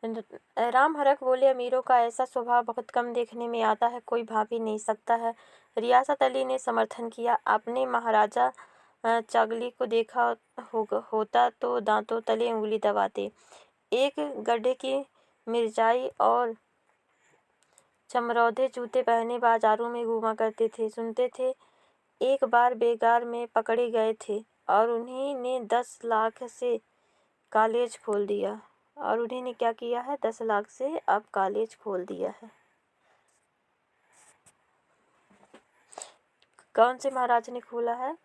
राम हरख बोले, अमीरों का ऐसा स्वभाव बहुत कम देखने में आता है, कोई भाप ही नहीं सकता है। रियासत अली ने समर्थन किया। आपने महाराजा चागली को देखा होता तो दांतों तले उंगली दबाते। एक गड्ढे की मिर्जाई और चमरौधे जूते पहने बाजारों में घूमा करते थे। सुनते थे एक बार बेगार में पकड़े गए थे और उन्हीं ने 10 लाख से कॉलेज खोल दिया। और उन्हीं ने क्या किया है? 10 लाख से अब कॉलेज खोल दिया है। कौन से महाराज ने खोला है?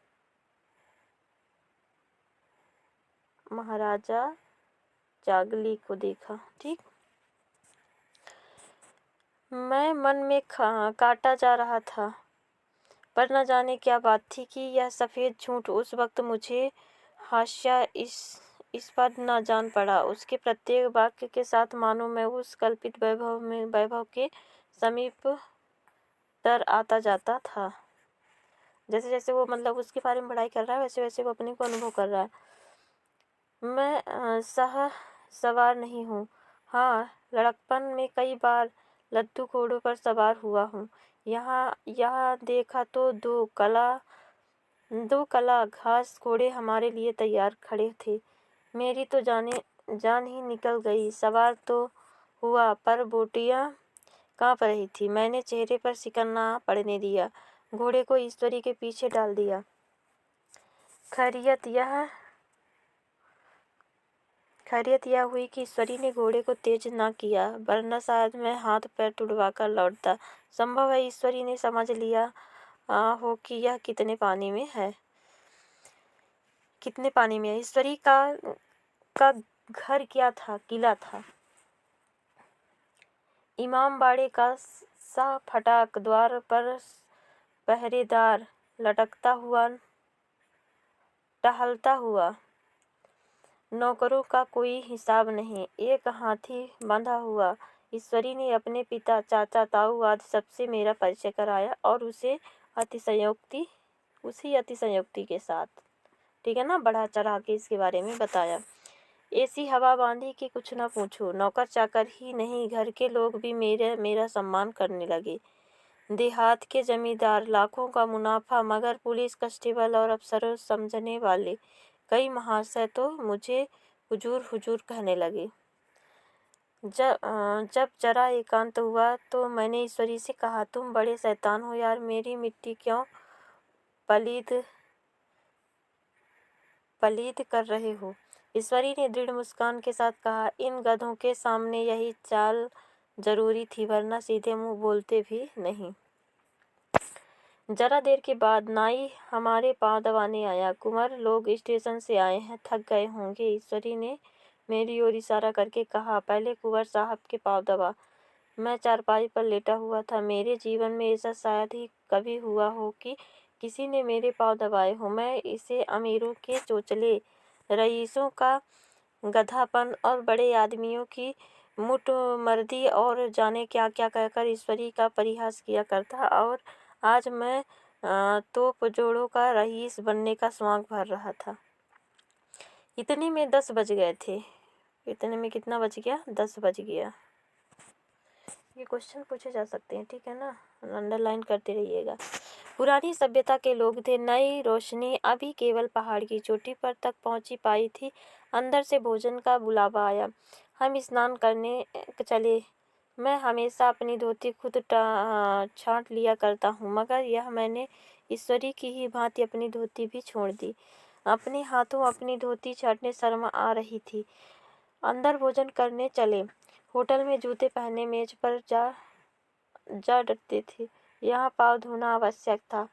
महाराजा चागली को देखा। ठीक। मैं मन में काटा जा रहा था, पर न जाने क्या बात थी कि यह सफ़ेद झूठ उस वक्त मुझे हास्या इस पर न जान पड़ा। उसके प्रत्येक वाक्य के साथ मानो मैं उस कल्पित वैभव के समीप तर आता जाता था। जैसे जैसे वो मतलब उसके बारे में पढ़ाई कर रहा है, वैसे वैसे वो अपने को अनुभव कर रहा है। मैं सवार नहीं हूँ। हाँ, लड़कपन में कई बार लद्दू घोड़ों पर सवार हुआ हूँ। यहाँ देखा तो दो कला घास घोड़े हमारे लिए तैयार खड़े थे। मेरी तो जान ही निकल गई। सवार तो हुआ, पर बोटियां कांप रही थी। मैंने चेहरे पर शिकन ना पड़ने दिया, घोड़े को ईश्वरी के पीछे डाल दिया। खैरियत यह हुई कि ईश्वरी ने घोड़े को तेज ना किया, वरना शायद मैं हाथ पैर तुड़वाकर लौटता। संभव है ईश्वरी ने समझ लिया हो कि यह कितने पानी में है। ईश्वरी का घर क्या था? किला था। इमाम बाड़े का सा फटाक द्वार पर पहरेदार लटकता हुआ टहलता हुआ, नौकरों का कोई हिसाब नहीं, एक हाथी बंधा हुआ। ईश्वरी ने अपने पिता, चाचा, ताऊ आदि सबसे मेरा परिचय कराया और उसी अतिशयोक्ति के साथ, ठीक है ना, बढ़ा चढ़ा के इसके बारे में बताया। ऐसी हवा बांधी कि कुछ न पूछो। नौकर चाकर ही नहीं, घर के लोग भी मेरा सम्मान करने लगे। देहात के जमींदार, लाखों का मुनाफा, मगर पुलिस, कांस्टेबल और अफसरों समझने वाले कई महाशय तो मुझे हुजूर हुजूर कहने लगे। जब जरा एकांत हुआ तो मैंने ईश्वरी से कहा, तुम बड़े शैतान हो यार, मेरी मिट्टी क्यों पलीद कर रहे हो? ईश्वरी ने दृढ़ मुस्कान के साथ कहा, इन गधों के सामने यही चाल जरूरी थी, वरना सीधे मुंह बोलते भी नहीं। जरा देर के बाद नाई हमारे पांव दबाने आया। कुंवर लोग स्टेशन से आए हैं, थक गए होंगे। ईश्वरी ने मेरी ओर इशारा करके कहा, पहले कुंवर साहब के पांव दबा। मैं चारपाई पर लेटा हुआ था। मेरे जीवन में ऐसा शायद ही कभी हुआ हो कि किसी ने मेरे पांव दबाए हो। मैं इसे अमीरों के चोचले, रईसों का गधापन और बड़े आदमियों की मुटमर्दी और जाने क्या क्या कहकर ईश्वरी का परिहास किया करता, और आज मैं तोप जोड़ों का रईस बनने का शौक भर रहा था। इतने में 10 बज गए थे। इतने में कितना बज गया? 10 बज गया। ये क्वेश्चन पूछे जा सकते हैं, ठीक है ना, अंडरलाइन करते रहिएगा। पुरानी सभ्यता के लोग थे। नई रोशनी अभी केवल पहाड़ की चोटी पर तक पहुंची पाई थी। अंदर से भोजन का बुलावा आया। हम स्नान करने चले। मैं हमेशा अपनी धोती खुद छांट लिया करता हूँ, मगर यह मैंने ईश्वरी की ही भांति अपनी धोती भी छोड़ दी। अपने हाथों अपनी धोती छाटने शर्म आ रही थी। अंदर भोजन करने चले। होटल में जूते पहने मेज पर जा डटते थे। यहाँ पाँव धोना आवश्यक था।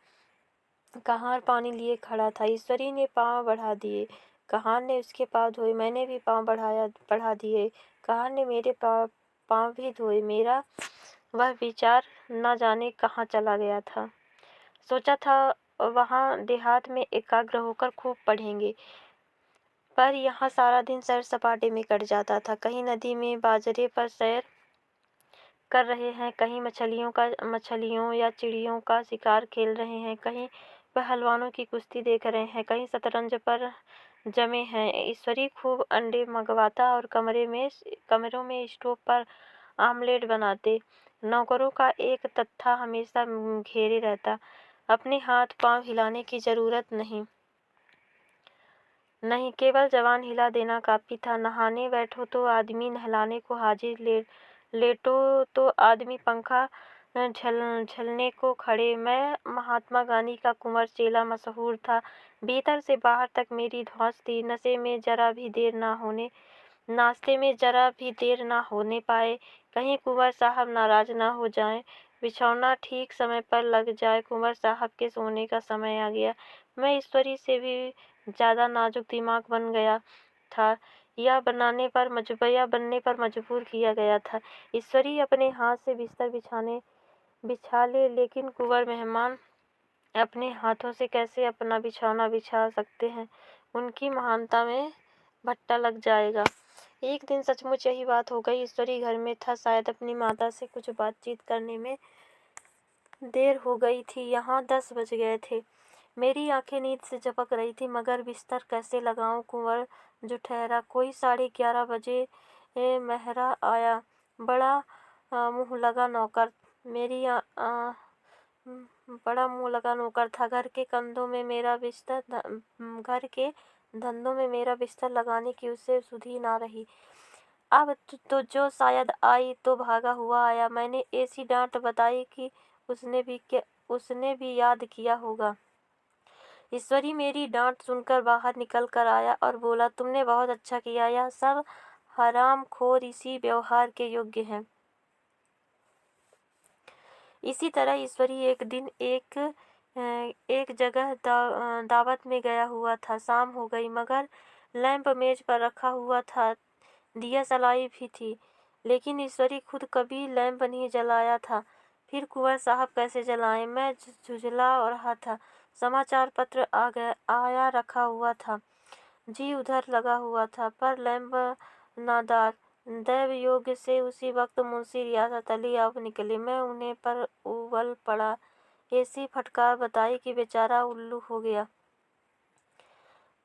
कहार पानी लिए खड़ा था। ईश्वरी ने पाँव बढ़ा दिए, कहार ने उसके पाँव धोए। मैंने भी पाँव बढ़ा दिए, कहार ने मेरे पाँव भी धोए। मेरा वह विचार न जाने कहाँ चला गया था। सोचा था वहाँ देहात में एकाग्र होकर खूब पढ़ेंगे, पर यहाँ सारा दिन सैर सपाटे में कट जाता था। कहीं नदी में बाजरे पर सैर कर रहे हैं, कहीं मछलियों या चिड़ियों का शिकार खेल रहे हैं, कहीं पहलवानों की कुश्ती देख रहे हैं, कहीं शतरंज पर जमे हैं। ईश्वरी खूब अंडे मंगवाता और कमरों में स्टोव पर आमलेट बनाते। नौकरों का एक तत्था हमेशा घेरे रहता। अपने हाथ पांव हिलाने की जरूरत नहीं, केवल जबान हिला देना काफी था। नहाने बैठो तो आदमी नहलाने को हाजिर, लेटो तो आदमी पंखा झलने को खड़े। मैं महात्मा गांधी का कुंवर चेला मशहूर था। भीतर से बाहर तक मेरी धौंस थी। नाश्ते में जरा भी देर ना होने पाए, कहीं कुंवर साहब नाराज ना हो जाएं। बिछौना ठीक समय पर लग जाए। कुंवर साहब के सोने का समय आ गया। मैं ईश्वरी से भी ज्यादा नाजुक दिमाग बन गया था, या बनने पर मजबूर किया गया था। ईश्वरी अपने हाथ से बिस्तर बिछा ले, लेकिन कुंवर मेहमान अपने हाथों से कैसे अपना बिछौना बिछा सकते हैं? उनकी महानता में भट्टा लग जाएगा। एक दिन सचमुच यही बात हो गई। ईश्वरी घर में था। शायद अपनी माता से कुछ बातचीत करने में देर हो गई थी। यहाँ 10 बज गए थे। मेरी आंखें नींद से झपक रही थी, मगर बिस्तर कैसे लगाऊं? कुंवर जो ठहरा। कोई 11:30 बजे मेहरा आया। बड़ा मुंह लगा नौकर था। घर के धंधों में मेरा बिस्तर लगाने की उसे सुधि ना रही। अब तो जो शायद आई तो भागा हुआ आया। मैंने ऐसी डांट बताई कि उसने भी याद किया होगा। ईश्वरी मेरी डांट सुनकर बाहर निकल कर आया और बोला, तुमने बहुत अच्छा किया। यह सब हरामखोर इसी व्यवहार के योग्य हैं। इसी तरह ईश्वरी एक दिन एक जगह दावत में गया हुआ था। शाम हो गई, मगर लैंप मेज पर रखा हुआ था। दिया जलाई भी थी, लेकिन ईश्वरी खुद कभी लैंप नहीं जलाया था। फिर कुंवर साहब कैसे जलाएं? मैं झुंझला रहा था। समाचार पत्र आया रखा हुआ था। जी उधर लगा हुआ था, पर लैंप नादार। दैवयोग से उसी वक्त मुंशी रियासत अली अब निकले। मैं उन्हें पर उबल पड़ा। ऐसी फटकार बताई कि बेचारा उल्लू हो गया।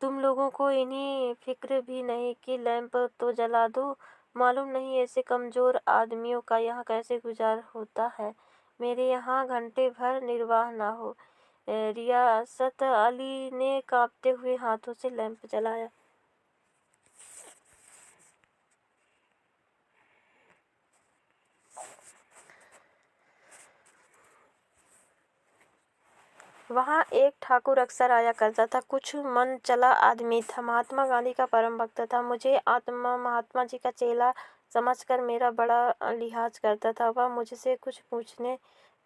तुम लोगों को इन्हीं फिक्र भी नहीं कि लैंप तो जला दो। मालूम नहीं ऐसे कमजोर आदमियों का यहाँ कैसे गुजार होता है। मेरे यहाँ घंटे भर निर्वाह ना हो। रियासत अली ने कांपते हुए हाथों से लैंप जलाया। वहाँ एक ठाकुर अक्सर आया करता था। कुछ मन चला आदमी था। महात्मा गांधी का परम भक्त था। मुझे महात्मा जी का चेला समझकर मेरा बड़ा लिहाज करता था। वह मुझसे कुछ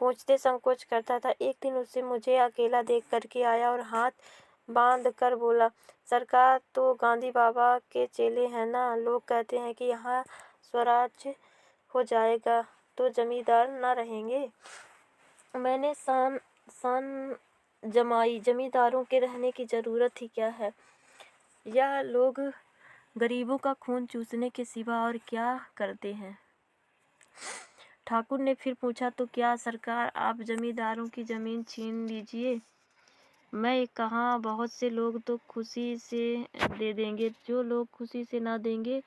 पूछते संकोच करता था। एक दिन उससे मुझे अकेला देख करके आया और हाथ बांध कर बोला, सरकार तो गांधी बाबा के चेले हैं ना। लोग कहते हैं कि यहाँ स्वराज हो जाएगा तो जमींदार न रहेंगे। मैंने सान जमाई, जमींदारों के रहने की जरूरत ही क्या है? यह लोग गरीबों का खून चूसने के सिवा और क्या करते हैं? ठाकुर ने फिर पूछा, तो क्या सरकार आप जमींदारों की जमीन छीन लीजिए? मैं कहा, बहुत से लोग तो खुशी से दे देंगे। जो लोग खुशी से ना देंगे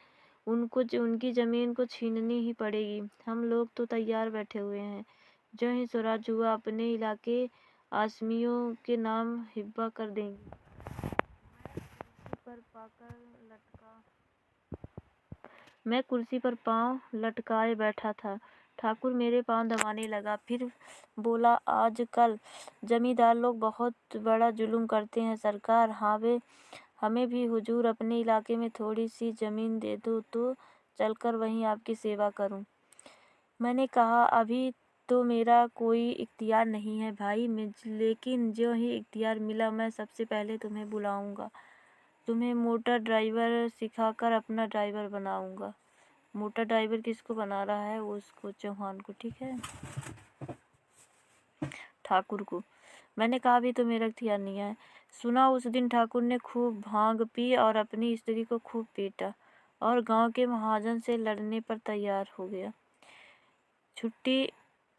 उनको उनकी जमीन को छीननी ही पड़ेगी। हम लोग तो तैयार बैठे हुए हैं। जो ही स्वराज हुआ अपने इलाके आसमियों के नाम हिब्बा कर देंगे। मैं कुर्सी पर पांव लटकाए बैठा था। ठाकुर मेरे पांव दबाने लगा। फिर बोला, आजकल जमींदार लोग बहुत बड़ा जुल्म करते हैं सरकार। हमें भी हुजूर अपने इलाके में थोड़ी सी जमीन दे दो तो चलकर वहीं आपकी सेवा करूं। मैंने कहा, अभी तो मेरा कोई इख्तियार नहीं है भाई, लेकिन जो ही इख्तियार मिला मैं सबसे पहले तुम्हें बुलाऊंगा। तुम्हें मोटर ड्राइवर सिखाकर अपना ड्राइवर बनाऊंगा। मोटर ड्राइवर किसको बना रहा है? उसको, चौहान को, ठीक है, ठाकुर को। मैंने कहा, अभी तो मेरा इख्तियार नहीं है। सुना उस दिन ठाकुर ने खूब भांग पी और अपनी स्त्री को खूब पीटा और गांव के महाजन से लड़ने पर तैयार हो गया। छुट्टी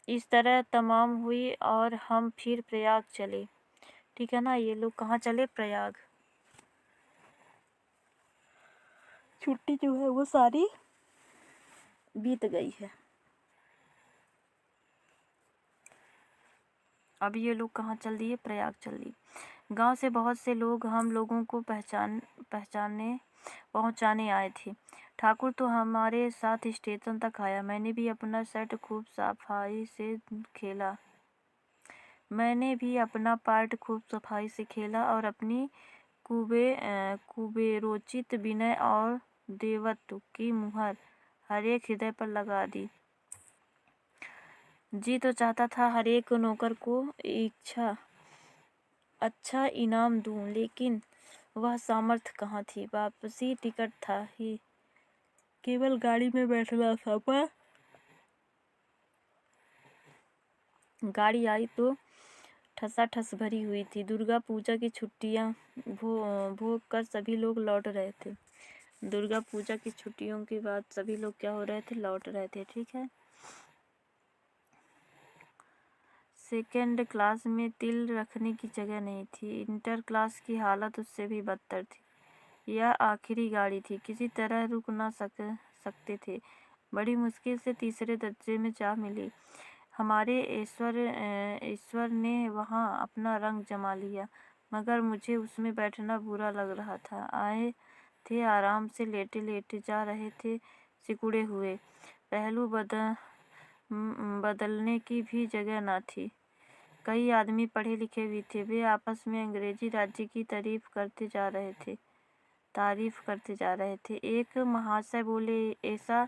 इस तरह तमाम हुई और हम फिर प्रयाग चले। ठीक है ना? ये लोग कहाँ चले? प्रयाग। छुट्टी जो है वो सारी बीत गई है। अब ये लोग कहाँ चल दिए? प्रयाग चल दिए। गांव से बहुत से लोग हम लोगों को पहुंचाने आए थे। ठाकुर तो हमारे साथ स्टेशन तक आया। मैंने भी अपना शर्ट खूब सफाई से खेला और अपनी कुबेरोचित विनय और देवत्व की मुहर हर एक हृदय पर लगा दी। जी तो चाहता था हर एक नौकर को अच्छा इनाम दूं, लेकिन वह सामर्थ्य कहाँ थी। वापसी टिकट था ही, केवल गाड़ी में बैठना था। पर गाड़ी आई तो ठसाठस भरी हुई थी। दुर्गा पूजा की छुट्टियां भोग कर सभी लोग लौट रहे थे। दुर्गा पूजा की छुट्टियों के बाद सभी लोग क्या हो रहे थे? लौट रहे थे। ठीक है। सेकेंड क्लास में तिल रखने की जगह नहीं थी। इंटर क्लास की हालत उससे भी बदतर थी। यह आखिरी गाड़ी थी, किसी तरह रुक ना सकते थे। बड़ी मुश्किल से तीसरे दर्जे में जा मिली। हमारे ईश्वर ने वहाँ अपना रंग जमा लिया, मगर मुझे उसमें बैठना बुरा लग रहा था। आए थे आराम से, लेटे लेटे जा रहे थे, सिकुड़े हुए। पहलू बदलने की भी जगह न थी। कई आदमी पढ़े लिखे भी थे। वे आपस में अंग्रेजी राज्य की तारीफ करते जा रहे थे। एक महाशय बोले, ऐसा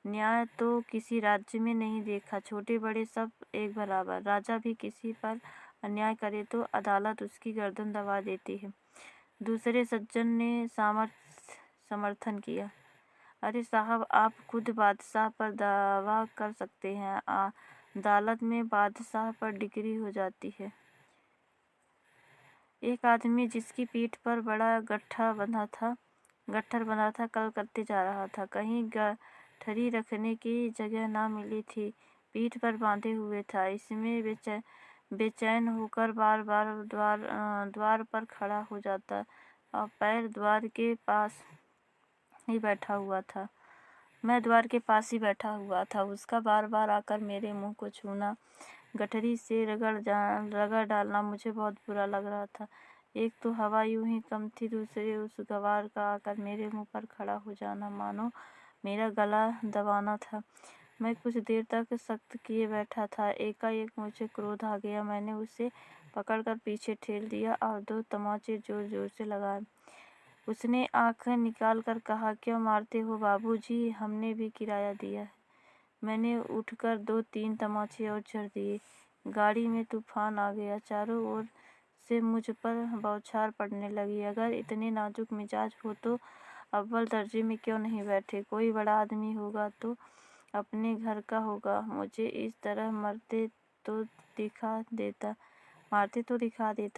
न्याय तो किसी राज्य में नहीं देखा। छोटे बड़े सब एक बराबर। राजा भी किसी पर अन्याय करे तो अदालत उसकी गर्दन दबा देती है। दूसरे सज्जन ने समर्थन किया। अरे साहब, आप खुद बादशाह पर दावा कर सकते हैं। अदालत में बादशाह पर डिग्री हो जाती है। एक आदमी जिसकी पीठ पर बड़ा गट्ठर बंधा था कलकत्ते जा रहा था। कहीं गठरी रखने की जगह ना मिली थी। पीठ पर बांधे हुए था। इसमें बेचैन होकर बार बार द्वार पर खड़ा हो जाता और पैर द्वार के पास ही बैठा हुआ था। मैं द्वार के पास ही बैठा हुआ था। उसका बार बार आकर मेरे मुंह को छूना, गठरी से रगड़ डालना मुझे बहुत बुरा लग रहा था। एक तो हवा यूं ही कम थी, दूसरे उस गवार का आकर मेरे मुंह पर खड़ा हो जाना मानो मेरा गला दबाना था। मैं कुछ देर तक सख्त किए बैठा था। एकाएक मुझे क्रोध आ गया। मैंने उसे पकड़कर पीछे ठेल दिया और 2 तमाचे जोर जोर से लगाए। उसने आँख निकाल कर कहा, क्यों मारते हो बाबूजी? हमने भी किराया दिया है। मैंने उठकर 2-3 तमाचे और जड़ दिए। गाड़ी में तूफान आ गया। चारों ओर से मुझ पर बौछार पड़ने लगी। अगर इतने नाजुक मिजाज हो तो अव्वल दर्जे में क्यों नहीं बैठे? कोई बड़ा आदमी होगा तो अपने घर का होगा। मुझे इस तरह मारते तो दिखा देता।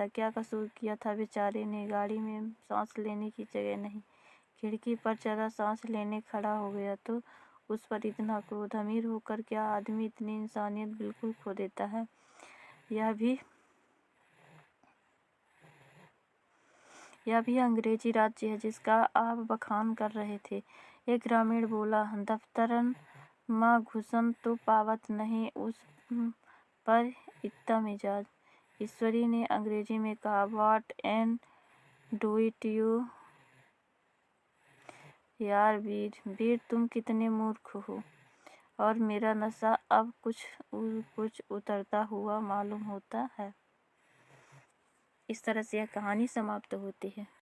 क्या कसूर किया था बेचारे ने? गाड़ी में सांस लेने की जगह नहीं। खिड़की पर जरा सांस लेने खड़ा हो गया तो उस पर इतना क्रोध। अमीर होकर क्या आदमी इतनी इंसानियत बिल्कुल खो देता है? यह भी अंग्रेजी राज्य है जिसका आप बखान कर रहे थे। एक ग्रामीण बोला, दफ्तरन माँ घुसन तो पावत नहीं, उस पर इतना मिजाज। ईश्वरी ने अंग्रेजी में कहा, what an do it you. यार वीर तुम कितने मूर्ख हो। और मेरा नशा अब कुछ उतरता हुआ मालूम होता है। इस तरह से यह कहानी समाप्त होती है।